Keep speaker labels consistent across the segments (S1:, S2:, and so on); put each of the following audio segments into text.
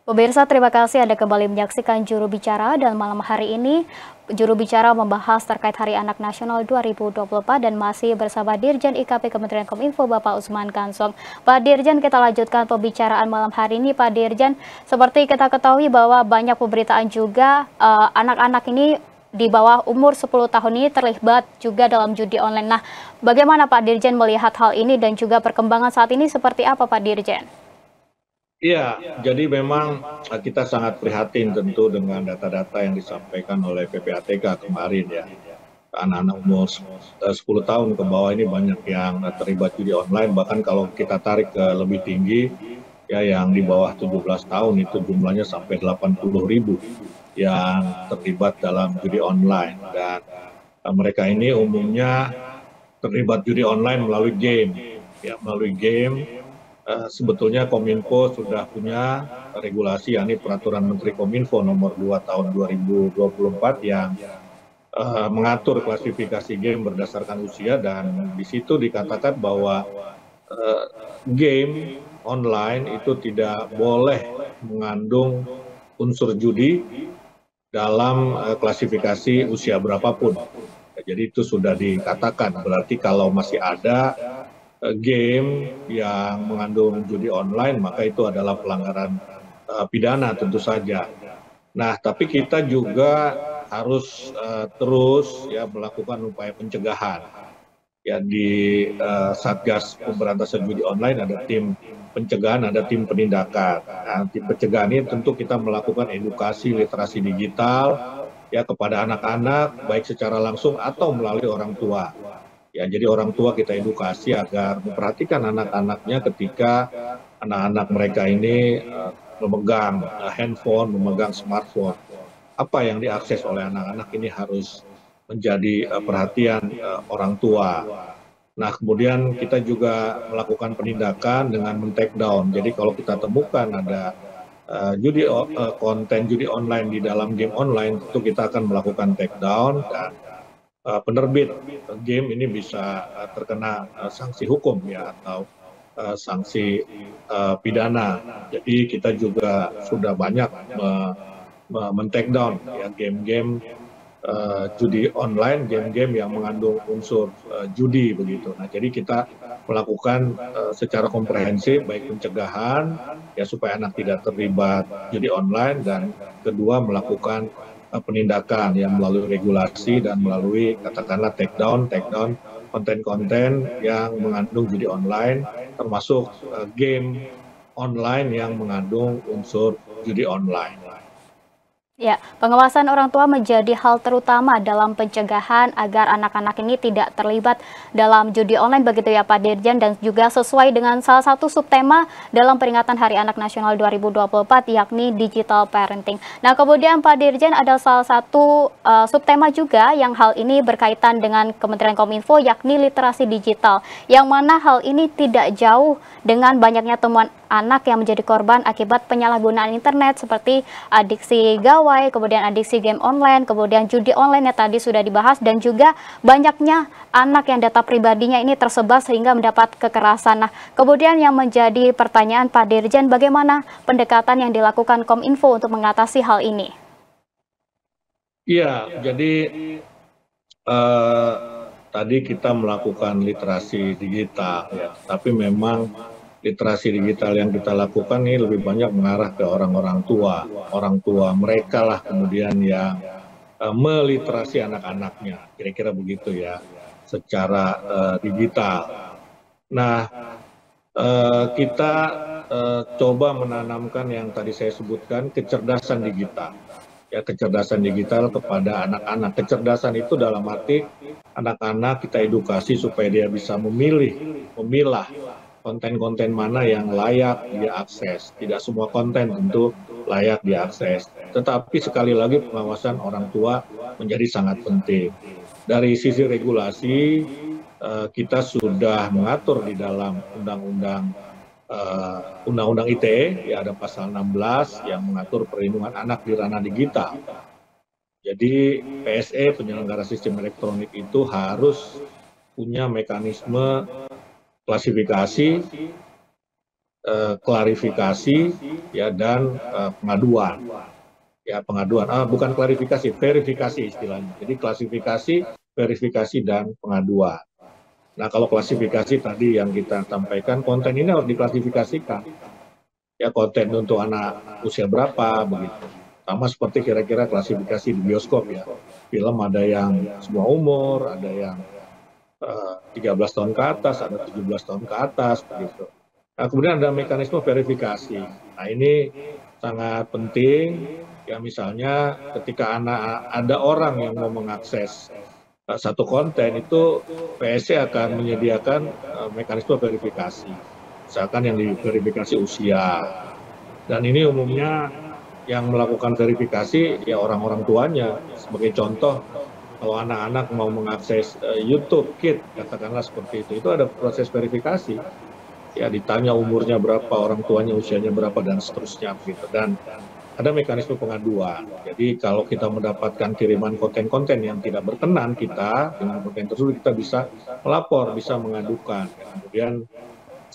S1: Pemirsa, terima kasih Anda kembali menyaksikan Juru Bicara dan malam hari ini Juru Bicara membahas terkait Hari Anak Nasional 2024 dan masih bersama Dirjen IKP Kementerian Kominfo Bapak Usman Kansong. Pak Dirjen, kita lanjutkan pembicaraan malam hari ini. Pak Dirjen, seperti kita ketahui bahwa banyak pemberitaan juga anak-anak ini di bawah umur 10 tahun ini terlibat juga dalam judi online. Nah, bagaimana Pak Dirjen melihat hal ini dan juga perkembangan saat ini seperti apa Pak Dirjen?
S2: Iya, jadi memang kita sangat prihatin tentu dengan data-data yang disampaikan oleh PPATK kemarin ya. Anak-anak umur 10 tahun ke bawah ini banyak yang terlibat judi online, bahkan kalau kita tarik ke lebih tinggi, ya yang di bawah 17 tahun itu jumlahnya sampai 80.000 yang terlibat dalam judi online. Dan mereka ini umumnya terlibat judi online melalui game. Ya, melalui game. Sebetulnya Kominfo sudah punya regulasi, yakni Peraturan Menteri Kominfo nomor 2 tahun 2024 yang mengatur klasifikasi game berdasarkan usia, dan di situ dikatakan bahwa game online itu tidak boleh mengandung unsur judi dalam klasifikasi usia berapapun. Jadi itu sudah dikatakan, berarti kalau masih ada game yang mengandung judi online, maka itu adalah pelanggaran pidana tentu saja. Nah, tapi kita juga harus terus ya melakukan upaya pencegahan. Ya, di Satgas Pemberantasan Judi Online ada tim pencegahan, ada tim penindakan. Nah, tim pencegahan ini tentu kita melakukan edukasi literasi digital ya kepada anak-anak, baik secara langsung atau melalui orang tua. Ya, jadi orang tua kita edukasi agar memperhatikan anak-anaknya ketika anak-anak mereka ini memegang handphone, memegang smartphone. Apa yang diakses oleh anak-anak ini harus menjadi perhatian orang tua. Nah, kemudian kita juga melakukan penindakan dengan men-take down. Jadi kalau kita temukan ada konten judi online di dalam game online, tentu kita akan melakukan take down, dan penerbit game ini bisa terkena sanksi hukum ya, atau sanksi pidana. Jadi kita juga sudah banyak men-take down ya game-game judi online, game-game yang mengandung unsur judi begitu. Nah, jadi kita melakukan secara komprehensif, baik pencegahan ya supaya anak tidak terlibat judi online, dan kedua melakukan penindakan yang melalui regulasi dan melalui katakanlah take down konten-konten yang mengandung judi online, termasuk game online yang mengandung unsur judi online.
S1: Ya, pengawasan orang tua menjadi hal terutama dalam pencegahan agar anak-anak ini tidak terlibat dalam judi online begitu ya Pak Dirjen, dan juga sesuai dengan salah satu subtema dalam peringatan Hari Anak Nasional 2024 yakni digital parenting. Nah, kemudian Pak Dirjen ada salah satu subtema juga yang hal ini berkaitan dengan Kementerian Kominfo yakni literasi digital, yang mana hal ini tidak jauh dengan banyaknya temuan anak yang menjadi korban akibat penyalahgunaan internet seperti adiksi gawai, kemudian adiksi game online, kemudian judi online yang tadi sudah dibahas, dan juga banyaknya anak yang data pribadinya ini tersebar sehingga mendapat kekerasan. Nah, kemudian yang menjadi pertanyaan Pak Dirjen, bagaimana pendekatan yang dilakukan Kominfo untuk mengatasi hal ini?
S2: Iya, jadi tadi kita melakukan literasi digital ya, tapi memang literasi digital yang kita lakukan ini lebih banyak mengarah ke orang-orang tua mereka lah kemudian yang meliterasi anak-anaknya, kira-kira begitu ya, secara digital. Nah, kita coba menanamkan yang tadi saya sebutkan, kecerdasan digital. Ya, kecerdasan digital kepada anak-anak. Kecerdasan itu dalam arti anak-anak kita edukasi supaya dia bisa memilah konten-konten mana yang layak dia akses. Tidak semua konten tentu layak diakses. Tetapi sekali lagi pengawasan orang tua menjadi sangat penting. Dari sisi regulasi, kita sudah mengatur di dalam Undang-Undang ITE, ya ada pasal 16 yang mengatur perlindungan anak di ranah digital. Jadi PSE, penyelenggara sistem elektronik, itu harus punya mekanisme klasifikasi klarifikasi ya dan pengaduan. Ya pengaduan, bukan klarifikasi, verifikasi istilahnya. Jadi klasifikasi, verifikasi dan pengaduan. Nah kalau klasifikasi tadi yang kita sampaikan, konten ini harus diklasifikasikan. Ya konten untuk anak usia berapa begitu. Sama seperti kira-kira klasifikasi di bioskop ya. Film ada yang semua umur, ada yang 13 tahun ke atas, ada 17 tahun ke atas begitu. Nah, kemudian ada mekanisme verifikasi. Nah, ini sangat penting ya, misalnya ketika ada orang yang mau mengakses satu konten, itu PSC akan menyediakan mekanisme verifikasi. Misalkan yang diverifikasi usia. Dan ini umumnya yang melakukan verifikasi ya orang-orang tuanya. Sebagai contoh, kalau anak-anak mau mengakses YouTube Kids, katakanlah seperti itu ada proses verifikasi. Ya ditanya umurnya berapa, orang tuanya usianya berapa, dan seterusnya gitu. Dan ada mekanisme pengaduan. Jadi kalau kita mendapatkan kiriman konten-konten yang tidak berkenan kita dengan konten tersebut, kita bisa melapor, bisa mengadukan. Kemudian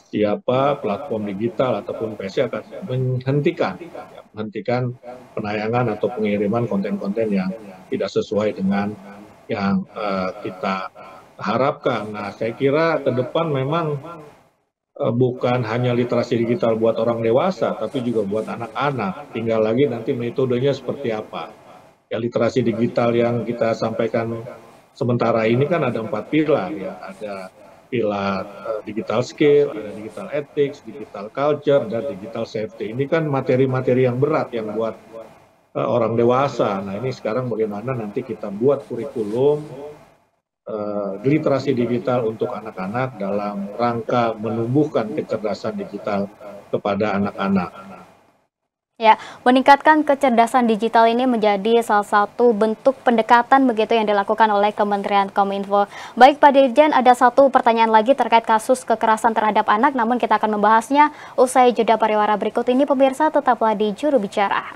S2: siapa platform digital ataupun PC akan menghentikan penayangan atau pengiriman konten-konten yang tidak sesuai dengan yang kita harapkan. Nah, saya kira ke depan memang bukan hanya literasi digital buat orang dewasa, tapi juga buat anak-anak. Tinggal lagi nanti metodenya seperti apa. Ya, literasi digital yang kita sampaikan sementara ini kan ada 4 pilar ya. Ada pilar digital skill, ada digital ethics, digital culture, dan digital safety. Ini kan materi-materi yang berat yang buat orang dewasa. Nah, ini sekarang bagaimana nanti kita buat kurikulum literasi digital untuk anak-anak dalam rangka menumbuhkan kecerdasan digital kepada anak-anak.
S1: Ya, meningkatkan kecerdasan digital ini menjadi salah satu bentuk pendekatan begitu yang dilakukan oleh Kementerian Kominfo. Baik Pak Dirjen, ada satu pertanyaan lagi terkait kasus kekerasan terhadap anak, namun kita akan membahasnya usai jeda pariwara berikut ini. Pemirsa, tetaplah di Juru Bicara.